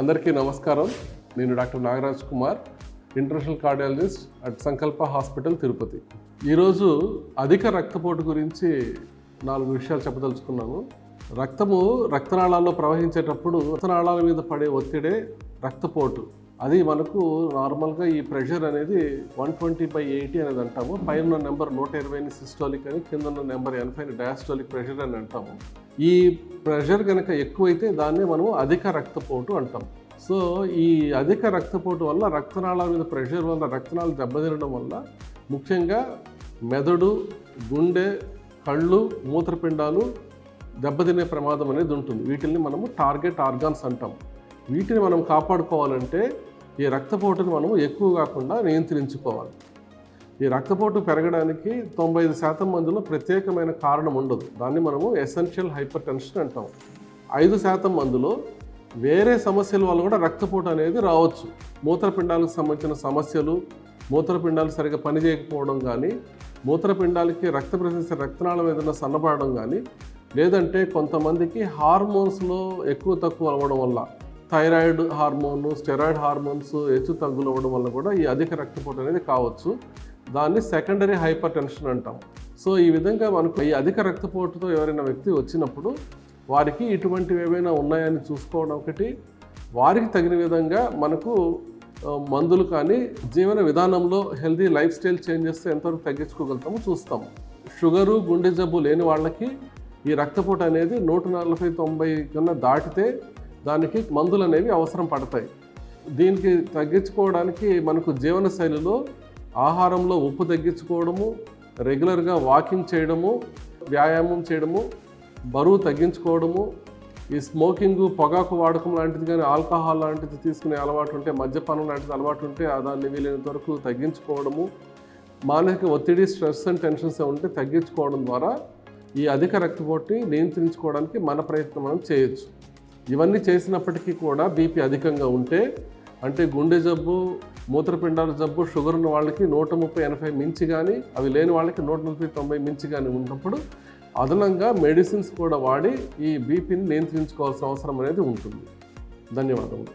అందరికీ నమస్కారం. నేను doctor Nagaraj Kumar, international cardiologist at సంకల్ప హాస్పిటల్ తిరుపతి. ఈరోజు అధిక రక్తపోటు గురించి 4 విషయాలు చెప్పదలుచుకున్నాను. రక్తము రక్తనాళాల్లో ప్రవహించేటప్పుడు రక్తనాళాల మీద పడే ఒత్తిడే రక్తపోటు. అది మనకు నార్మల్గా ఈ ప్రెషర్ అనేది 120/80 అనేది అంటాము. పైన నెంబర్ 120ని సిస్టోలిక్ అని, కింద ఉన్న నెంబర్ 80ని డయాస్టోలిక్ ప్రెషర్ అని అంటాము. ఈ ప్రెషర్ కనుక ఎక్కువైతే దాన్ని మనం అధిక రక్తపోటు అంటాం. సో ఈ అధిక రక్తపోటు వల్ల రక్తనాళాల మీద ప్రెషర్ వల్ల రక్తనాళాలు దెబ్బతినడం వల్ల ముఖ్యంగా మెదడు, గుండె, కళ్ళు, మూత్రపిండాలు దెబ్బతినే ప్రమాదం అనేది ఉంటుంది. వీటిని మనము టార్గెట్ ఆర్గాన్స్ అంటాం. వీటిని మనం కాపాడుకోవాలంటే ఈ రక్తపోటుని మనం ఎక్కువ కాకుండా నియంత్రించుకోవాలి. ఈ రక్తపోటు పెరగడానికి 95% మందిలో ప్రత్యేకమైన కారణం ఉండదు. దాన్ని మనము ఎసెన్షియల్ హైపర్ టెన్షన్ అంటాం. 5% మందిలో వేరే సమస్యల వల్ల కూడా రక్తపోటు అనేది రావచ్చు. మూత్రపిండాలకు సంబంధించిన సమస్యలు, మూత్రపిండాలు సరిగ్గా పనిచేయకపోవడం కానీ, మూత్రపిండాలకి రక్త ప్రసరించే రక్తనాళం ఏదైనా సన్నబడడం కానీ, లేదంటే కొంతమందికి హార్మోన్స్లో ఎక్కువ తక్కువ అవ్వడం వల్ల, థైరాయిడ్ హార్మోన్, స్టెరాయిడ్ హార్మోన్స్ హెచ్చు తగ్గులు అవ్వడం వల్ల కూడా ఈ అధిక రక్తపోటు అనేది కావచ్చు. దాన్ని సెకండరీ హైపర్ టెన్షన్ అంటాం. సో ఈ విధంగా మనకు ఈ అధిక రక్తపోటుతో ఎవరైనా వ్యక్తి వచ్చినప్పుడు వారికి ఇటువంటివి ఏవైనా ఉన్నాయని చూసుకోవడం ఒకటి, వారికి తగిన విధంగా మనకు మందులు కానీ జీవన విధానంలో హెల్తీ లైఫ్ స్టైల్ చేంజ్ చేస్తే ఎంతవరకు తగ్గించుకోగలుగుతామో చూస్తాము. షుగరు, గుండె జబ్బు లేని వాళ్ళకి ఈ రక్తపోటు అనేది 140-90 కన్నా దాటితే దానికి మందులు అనేవి అవసరం పడతాయి. దీనికి తగ్గించుకోవడానికి మనకు జీవనశైలిలో ఆహారంలో ఉప్పు తగ్గించుకోవడము, రెగ్యులర్గా వాకింగ్ చేయడము, వ్యాయామం చేయడము, బరువు తగ్గించుకోవడము, ఈ స్మోకింగ్, పొగాకు వాడకం లాంటిది కానీ, ఆల్కహాల్ లాంటిది తీసుకునే అలవాటు ఉంటే, మద్యపానం లాంటిది అలవాటు ఉంటే దాన్ని వీలైనంత వరకు తగ్గించుకోవడము, మానసిక ఒత్తిడి, స్ట్రెస్ అండ్ టెన్షన్స్ ఉంటే తగ్గించుకోవడం ద్వారా ఈ అధిక రక్తపోటుని నియంత్రించుకోవడానికి మన ప్రయత్నం మనం చేయొచ్చు. ఇవన్నీ చేసినప్పటికీ కూడా బీపీ అధికంగా ఉంటే, అంటే గుండె జబ్బు, మూత్రపిండాల జబ్బు, షుగర్ ఉన్న వాళ్ళకి 130/80 మించి కానీ, అవి లేని వాళ్ళకి 140/90 మించి కానీ ఉన్నప్పుడు అదనంగా మెడిసిన్స్ కూడా వాడి ఈ బీపీని నియంత్రించుకోవాల్సిన అవసరం అనేది ఉంటుంది. ధన్యవాదములు.